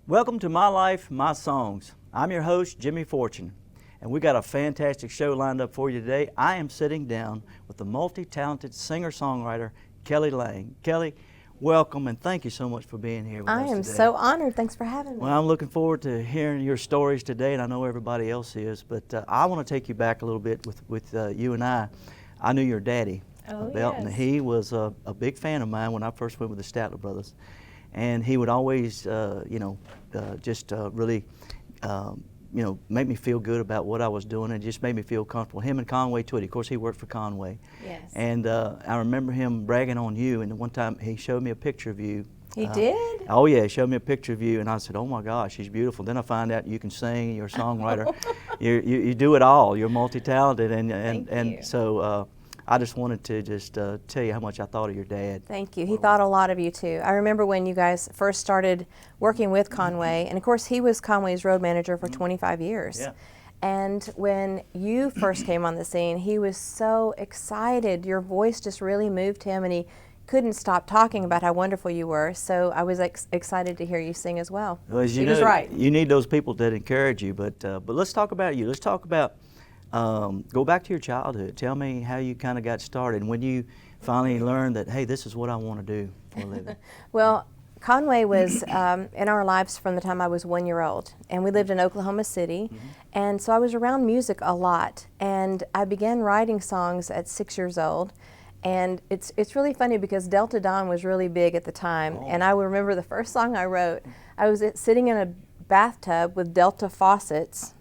Welcome to My Life, My Songs. I'm your host, Jimmy Fortune, and we got a fantastic show lined up for you today. I am sitting down with the multi-talented singer-songwriter, Kelly Lang. Kelly, welcome, and thank you so much for being here with us today. I am so honored. Thanks for having me. Well, I'm looking forward to hearing your stories today, and I know everybody else is, but I want to take you back a little bit with you and I. I knew your daddy, Belton. Yes. He was a big fan of mine when I first went with the Statler Brothers. And he would always, really, make me feel good about what I was doing, and just made me feel comfortable. Him and Conway Twitty. Of course, he worked for Conway. Yes. And I remember him bragging on you. And one time he showed me a picture of you. He did? Oh yeah, he showed me a picture of you, and I said, "Oh my gosh, she's beautiful." Then I find out you can sing. You're a songwriter. you do it all. You're multi-talented, and so. I just wanted to tell you how much I thought of your dad. Thank you. He thought a lot of you too. I remember when you guys first started working with Conway, and of course he was Conway's road manager for 25 years. Yeah. And when you first came on the scene, he was so excited. Your voice just really moved him, and he couldn't stop talking about how wonderful you were. So I was excited to hear you sing as well. Well, as he was right. You need those people that encourage you. But let's talk about you. Let's talk about. Go back to your childhood. Tell me how you kind of got started, when you finally learned that, hey, this is what I want to do for a living. Well, Conway was in our lives from the time I was 1 year old, and we lived in Oklahoma City, and so I was around music a lot, and I began writing songs at 6 years old. And it's really funny because Delta Dawn was really big at the time, and I remember the first song I wrote, I was sitting in a bathtub with Delta faucets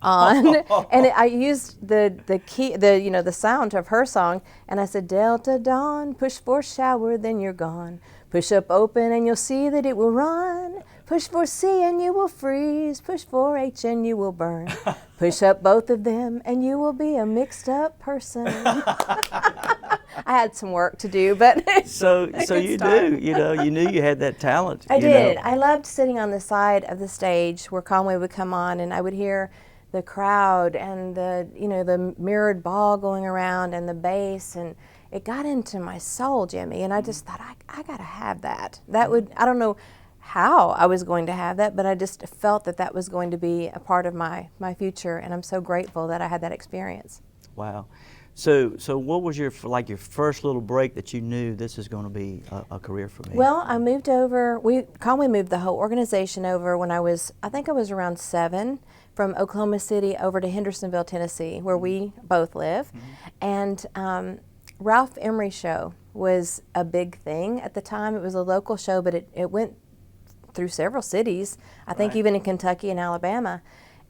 on, and I used the key, the sound of her song, and I said, Delta Dawn, push for shower, then you're gone. Push up open and you'll see that it will run. Push for C and you will freeze. Push for H and you will burn. Push up both of them and you will be a mixed up person. I had some work to do, but so you do, you knew you had that talent. I did. I loved sitting on the side of the stage where Conway would come on, and I would hear the crowd and the mirrored ball going around and the bass, and it got into my soul, Jimmy, and I just thought, I gotta have that. That would, I don't know how I was going to have that, but I just felt that was going to be a part of my future, and I'm so grateful that I had that experience. Wow. So what was your first little break that you knew this is going to be a career for me? Well, I moved over, Conway moved the whole organization over when I think I was around 7, from Oklahoma City over to Hendersonville, Tennessee, where we both live. And Ralph Emery show was a big thing at the time. It was a local show, but it went through several cities, I think even in Kentucky and Alabama.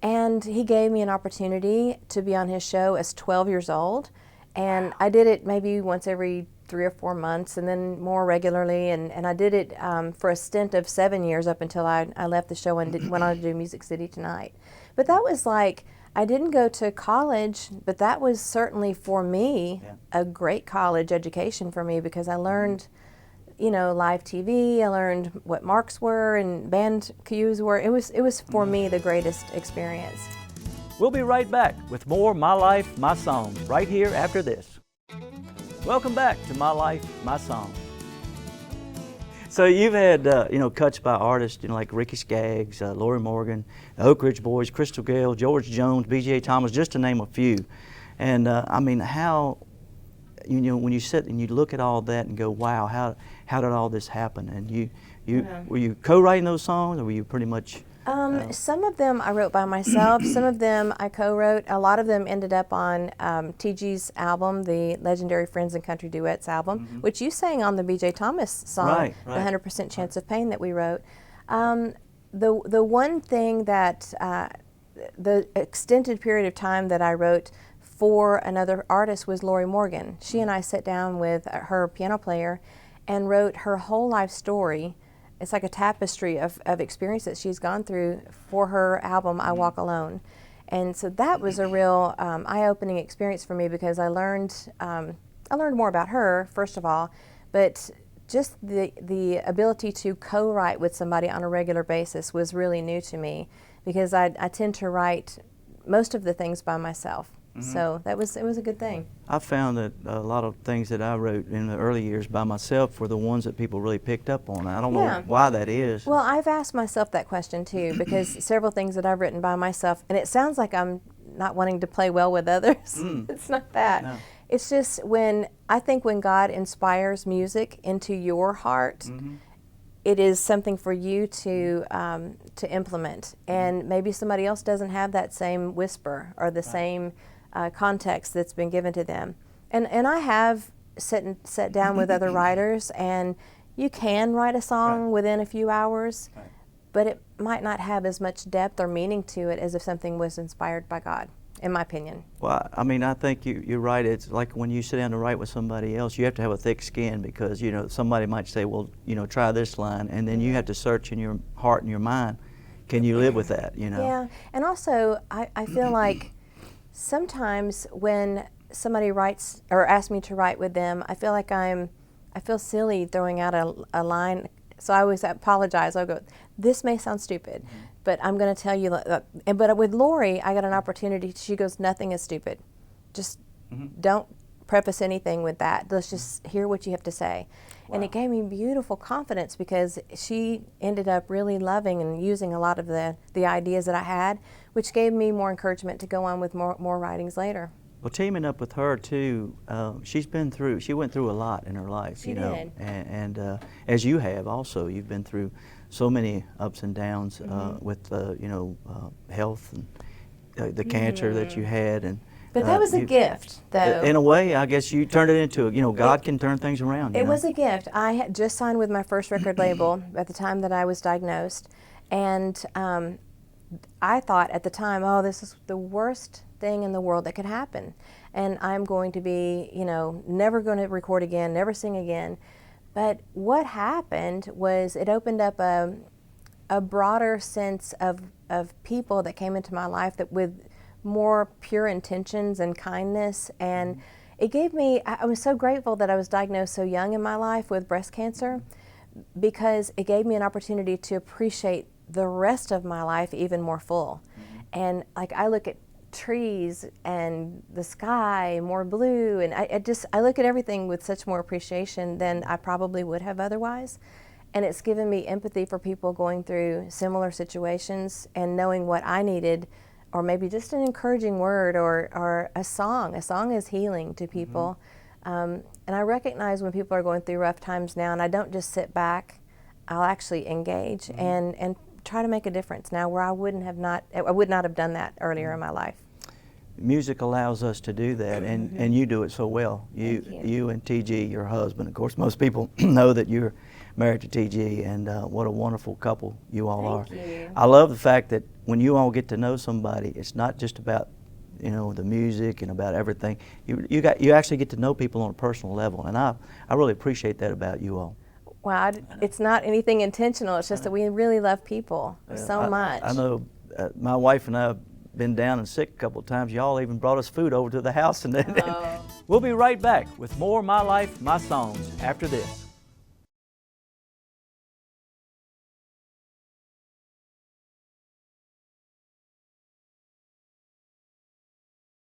And he gave me an opportunity to be on his show as 12 years old. And I did it maybe once every 3 or 4 months, and then more regularly. And I did it for a stint of 7 years up until I left the show and went on to do Music City Tonight. But that was like, I didn't go to college, but that was certainly for me a great college education for me, because I learned, live TV. I learned what marks were and band cues were. It was for me the greatest experience. We'll be right back with more My Life, My Songs right here after this. Welcome back to My Life, My Songs. So you've had, cuts by artists, like Ricky Skaggs, Lorrie Morgan, the Oak Ridge Boys, Crystal Gale, George Jones, B.J. Thomas, just to name a few. And how, when you sit and you look at all that and go, wow, how did all this happen? And were you co-writing those songs, or were you pretty much? Some of them I wrote by myself, some of them I co-wrote. A lot of them ended up on TG's album, the legendary Friends and Country Duets album, which you sang on the B.J. Thomas song, The 100% Chance of Pain that we wrote. The one thing that, the extended period of time that I wrote for another artist was Lorrie Morgan. She and I sat down with her piano player and wrote her whole life story it's like a tapestry of experience that she's gone through for her album I Walk Alone. And so that was a real eye-opening experience for me, because I learned more about her, first of all, but just the ability to co-write with somebody on a regular basis was really new to me, because I tend to write most of the things by myself. So it was a good thing. I found that a lot of things that I wrote in the early years by myself were the ones that people really picked up on. I don't know why that is. Well, I've asked myself that question too, because several things that I've written by myself, and it sounds like I'm not wanting to play well with others. It's not that. No. It's just I think when God inspires music into your heart, it is something for you to implement, and maybe somebody else doesn't have that same whisper or the same context that's been given to them. And I have sat down with other writers, and you can write a song within a few hours, but it might not have as much depth or meaning to it as if something was inspired by God, in my opinion. Well, I mean, I think you're right. It's like when you sit down to write with somebody else, you have to have a thick skin, because, you know, somebody might say, well, you know, try this line, and then you have to search in your heart and your mind, can you live with that, you know? Yeah, and also I feel like sometimes when somebody writes or asks me to write with them, I feel like I feel silly throwing out a line, so I always apologize. I'll go, this may sound stupid, but I'm going to tell you. But with Lorrie, I got an opportunity. She goes, nothing is stupid. Just don't preface anything with that. Let's just hear what you have to say. Wow. And it gave me beautiful confidence, because she ended up really loving and using a lot of the ideas that I had, which gave me more encouragement to go on with more writings later. Well, teaming up with her too, she went through a lot in her life, she you know, did. And as you have also, you've been through so many ups and downs with you know, health and the cancer that you had, and but that was a gift, though. In a way, I guess you turned it into, you know, God can turn things around. It was a gift. I had just signed with my first record label at the time that I was diagnosed, and I thought at the time, oh, this is the worst thing in the world that could happen, and I'm going to be, you know, never going to record again, never sing again. But what happened was it opened up a broader sense of people that came into my life that with more pure intentions and kindness, and it gave me, I was so grateful that I was diagnosed so young in my life with breast cancer, because it gave me an opportunity to appreciate the rest of my life even more full. And like, I look at trees and the sky more blue, and I look at everything with such more appreciation than I probably would have otherwise. And it's given me empathy for people going through similar situations, and knowing what I needed, or maybe just an encouraging word or a song. A song is healing to people. And I recognize when people are going through rough times now, and I don't just sit back, I'll actually engage and try to make a difference now where I would not have done that earlier in my life. Music allows us to do that, and you do it so well. You and TG, your husband, of course, most people know that you're married to TG, and what a wonderful couple you all are. Thank you. I love the fact that when you all get to know somebody, it's not just about, you know, the music and about everything. You actually get to know people on a personal level, and I really appreciate that about you all. Well, it's not anything intentional. It's just that we really love people so much. I know my wife and I have been down and sick a couple of times. Y'all even brought us food over to the house. And then we'll be right back with more My Life, My Songs after this.